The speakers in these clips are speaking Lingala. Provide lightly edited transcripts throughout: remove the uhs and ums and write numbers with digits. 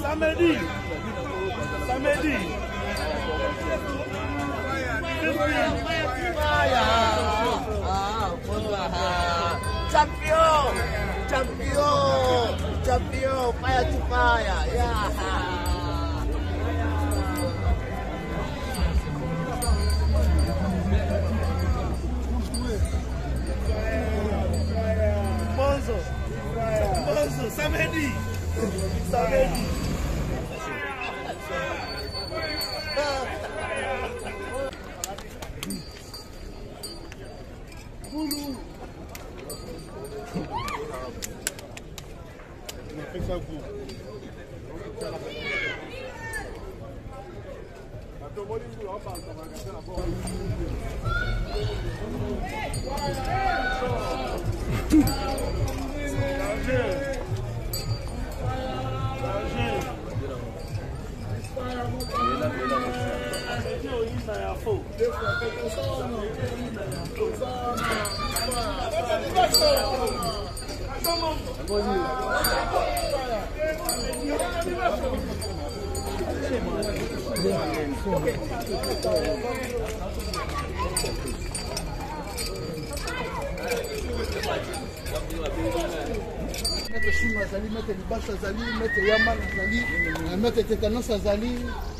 Samedi. Champion, fire to fire, yeah. Monzo, samedi. Maitre tétanos azali,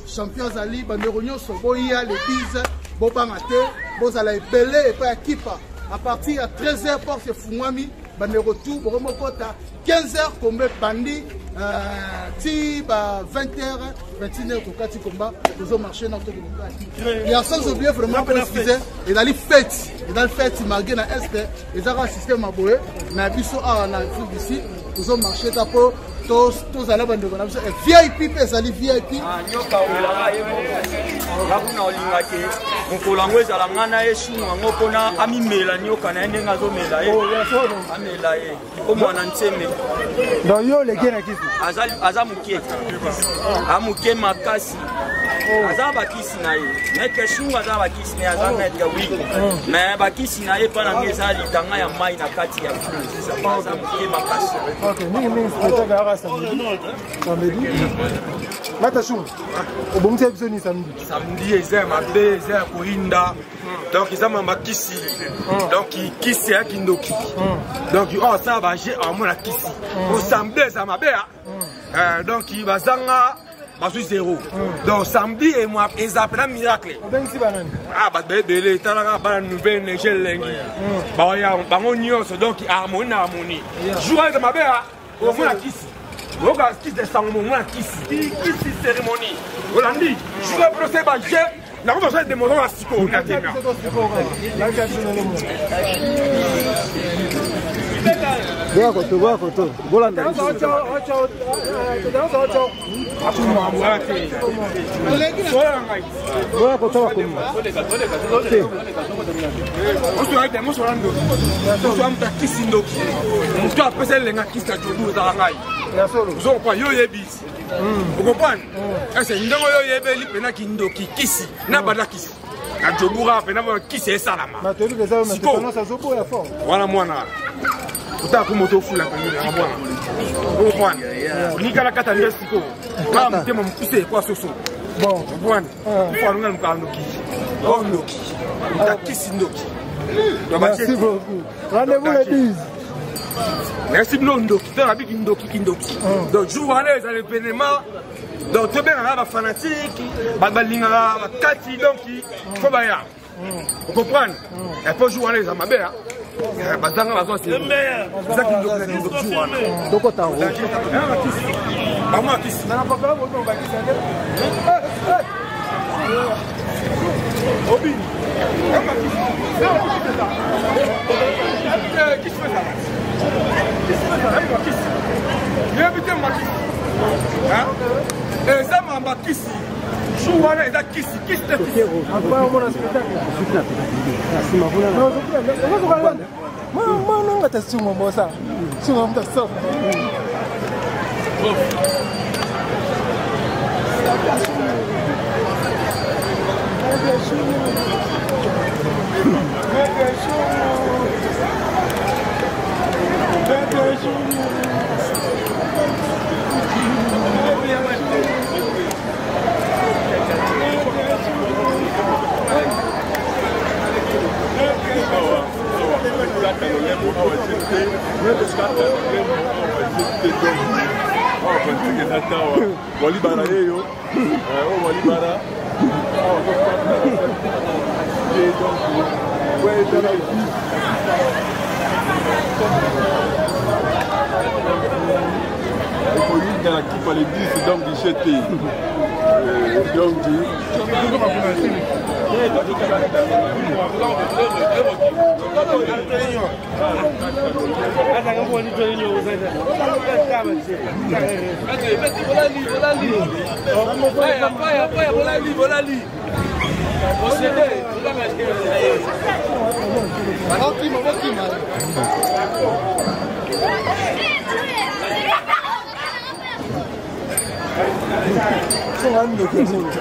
champion azali, banderonyo soboya les 10 bobangate, bozala ebele et pas kipa. À partir à 13h porte fumwami, bandero tout boromokota 15h combat bandi ti ba 20h 21h kokati combat les marché dans tout le y a sans oublier vraiment préciser et dans les fêtes malgré na est et ça système aboye mais biso a na ici tous marché tapo tous à la bande de VIP pesa VIP Nioka olala yebo ngakuna olingake nkolangwe za ngana Shungu ngokona amimela Nioka na ndenga zo mela amela ko mwana nteme dans yo le gena kitu azamukie amukie makasi azaba kisi na ye meke Shungu azaba kisi na azanga ya wiki mais bakisi na ye pana ngeza litanga ya mai na kati ya azamukie makasi. OK mingi spectacle samedi. Mata Shungu. Obomse bisoni samedi. Samedi eza mabe eza koinda. Donc ils ont makisi. Donc kisi ya kindoki. Donc oh ça va j'ai en mona kisi. Au samedi ça mabe. Donc il va zanga basu 0. Donc samedi et moi ils appellent miracle. Ah bah bébé talaka ba nouvelle neige lengi. Ba ya bango nyonso donc harmonie. Jour de mabe au mona kisi. Oga kiss de sang moment kiss cérémonie. Holandi, je vais procéder à j'ai la revanche de mon nom à Siko na tena. Boa koto. Bolanda. Boa koto kuma. Oso aide mo sorando. Oso amta kisindoki. Muto apesa lenga kisa jobu za ngai. Zo kwa yo yebisi. Vous comprenez? C'est une yebeli pena kindoki kisi na bala kisi. Na jobura pena kisi esalama. Na toli des hommes maintenant ça zobo ya fort. Voilà mwana. Utaku moto fula kwa mwana mwana. Vous comprenez? Ni kala kata ndio siko. Kama mtemo mkuse kwa soso. Bon, bwana. Kwa nunga mkanoki. Oh ndoki. Utakisi ndoki. Merci beaucoup. Rendez-vous le 10. Merci Blondo, qui fait la big Kindoki. Donc, jour à les événements, donc, tu bien là, fanatique, Balinga, Kati, donc, il faut bailler. Vous comprenez? Et pour jouer à l'aise à ma mère, Bazanga va c'est le meilleur. C'est ça qui nous joue. Donc, on Maman, qui c'est? Non, pas on va qui c'est? Obi. Qui fait ça? Dans la coupe à l'église, donc du jeté. Donc du...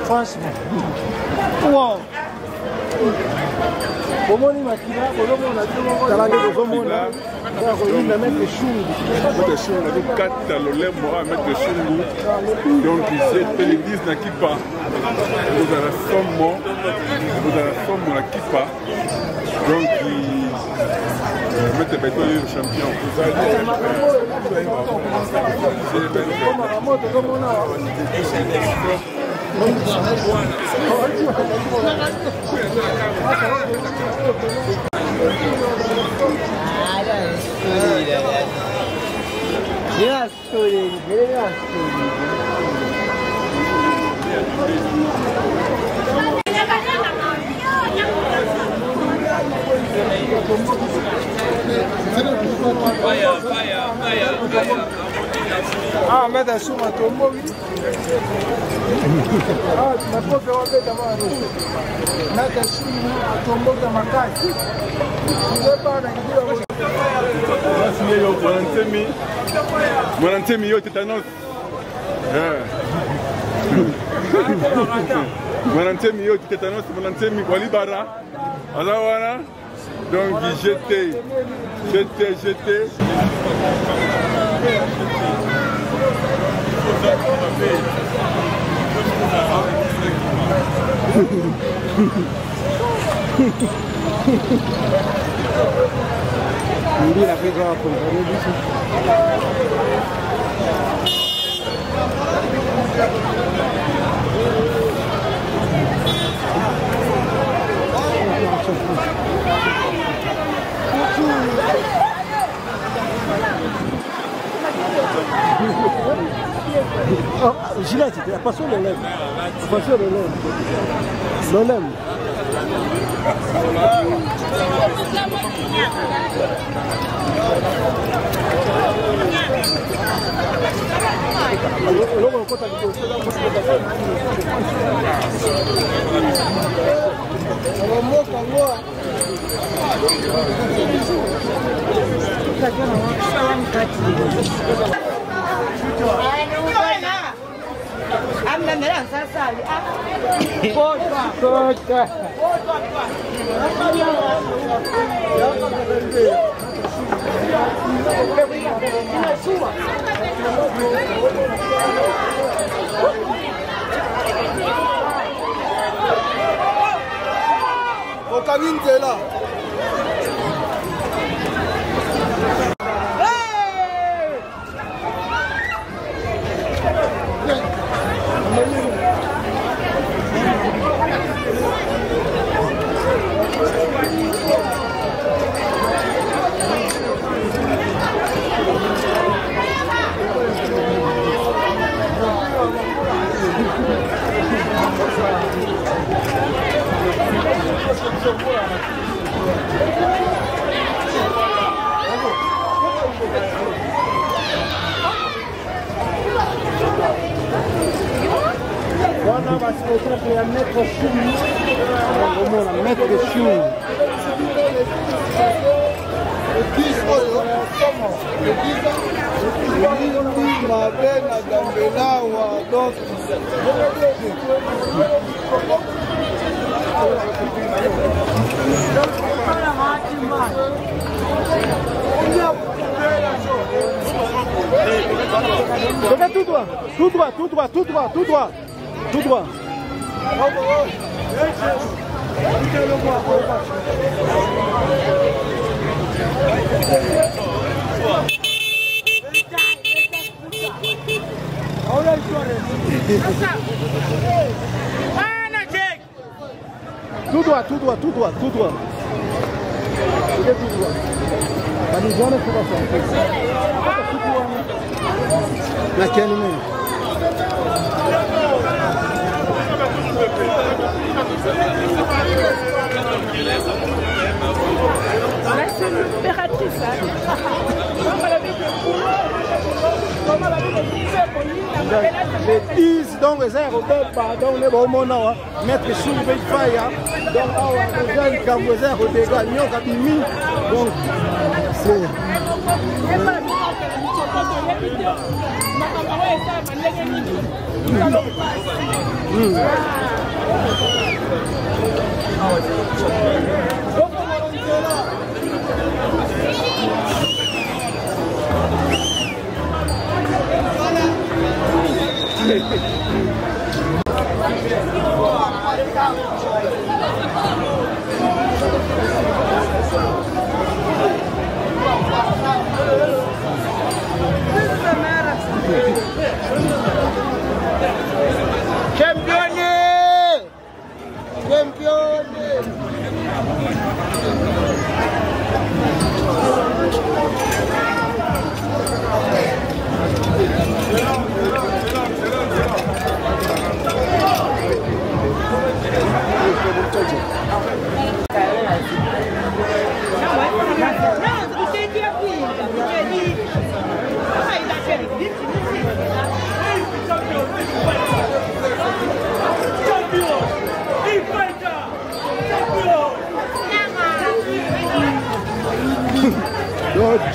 Franchement. Wow. Comment on a tiré, comment on a tiré, comment on a Maitre Shungu. Quatre le lait mort à Maitre Shungu. Donc c'est l'église n'a qui pas. Vous avez la somme, vous avez la somme la kippa. Donc Maitre Beto est le champion. Ah, mais t'as sur ma tombe, oui. Ah, tu m'as pas fait rentrer dans ma roue. Là, t'as sur ma tombe dans ma caille. Je ne sais pas, donc j'étais. Il a fait grand pour Gillette, c'était la passion de l'homme. La passion de l'homme. L'homme. Là. spectacle ya Maître Shungu. On a Maître Shungu. Tout droit, tout droit, tout droit, tout droit, tout droit, tout droit. Tout droit, tout droit, tout droit, tout droit. Tout droit. Les 10 donc les aéroports pardon les bons moments Maître Shungu Faya donc les jeunes comme les aéroports Nioka Kimi donc c'est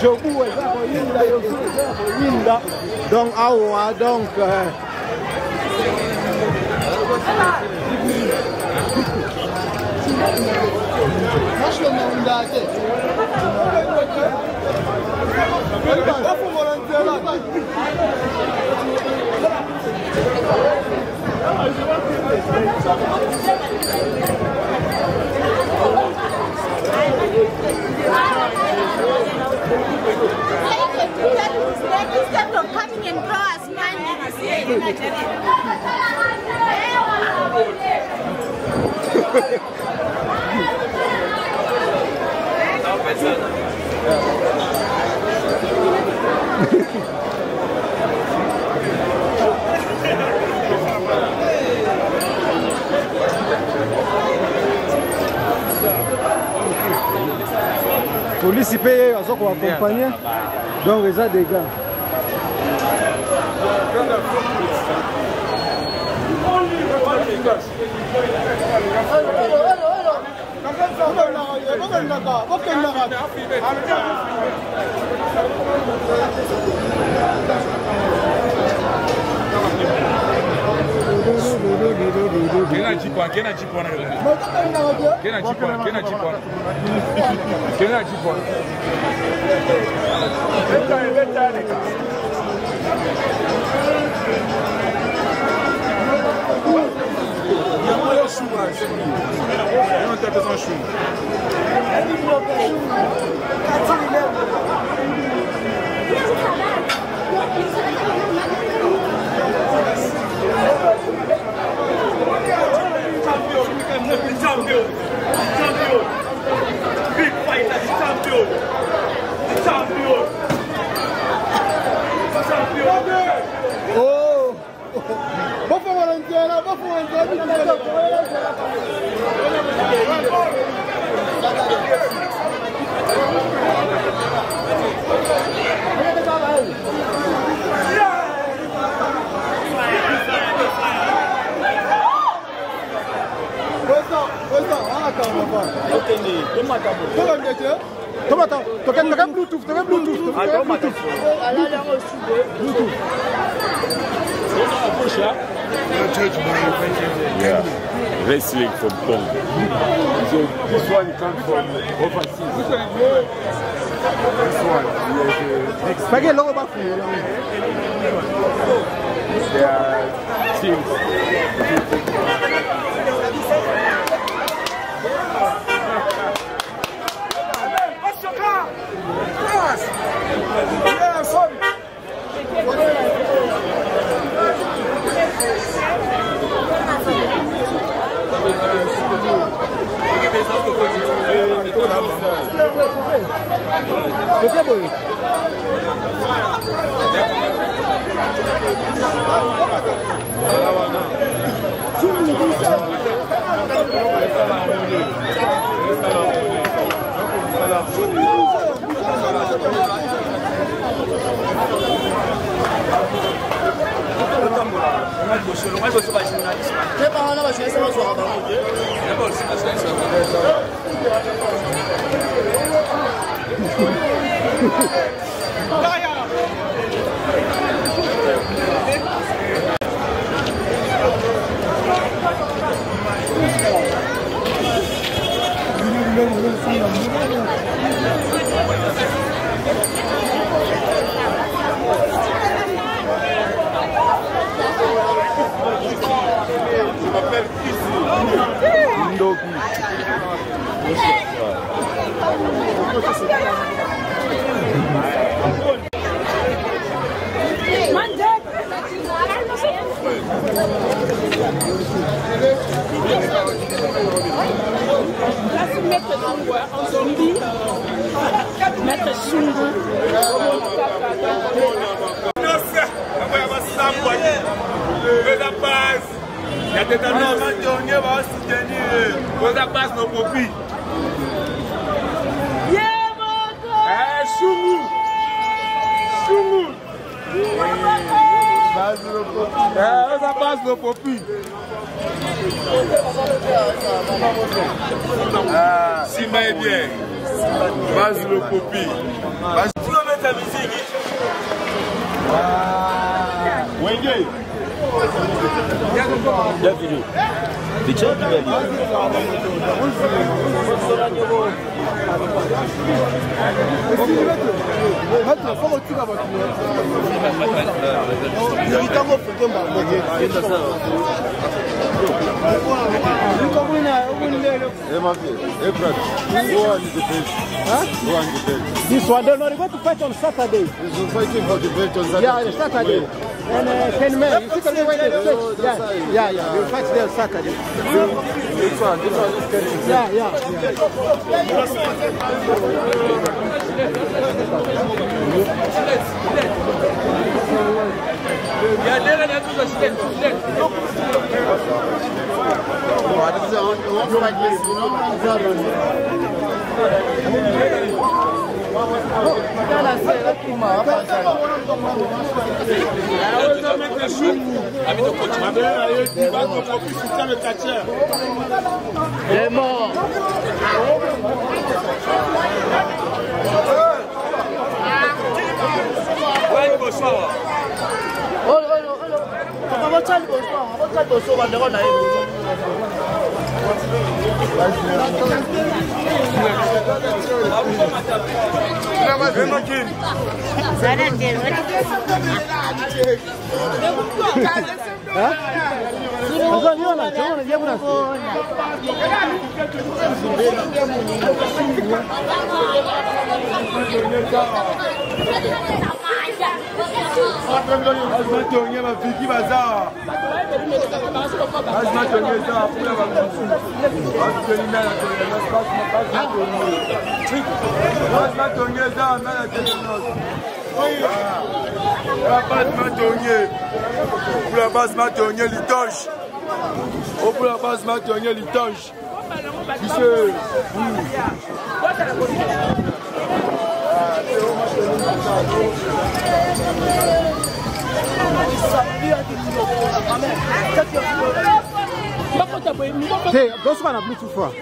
Jobu donc awa donc Instead of coming and draw us police paye à quoi accompagner donc les a des gars Tomata, tu as Bluetooth, tu as Bluetooth. Yeah, wrestling from Congo. So this one comes from overseas. This one, there are teams. Maitre Shungu. Il y a des tendances. Vous avez nos copies. Shungu. Shungu. Ça passe nos copies. Simba est bien. Base le copie. Tu vas mettre ta musique. Wenge. La vidéo. Des chats qui valident. This one, they're not going to fight on Saturday. We're fighting for the belt on Saturday. Yeah, Saturday. And 10 men. You see the way they fight? Yeah. They'll fight there Saturday. This one is getting. Yeah. Il est mort. La base matonnier litange. Oh, pour la base matonnier litange. Hey, those one are blue too far.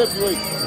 Heavyweight.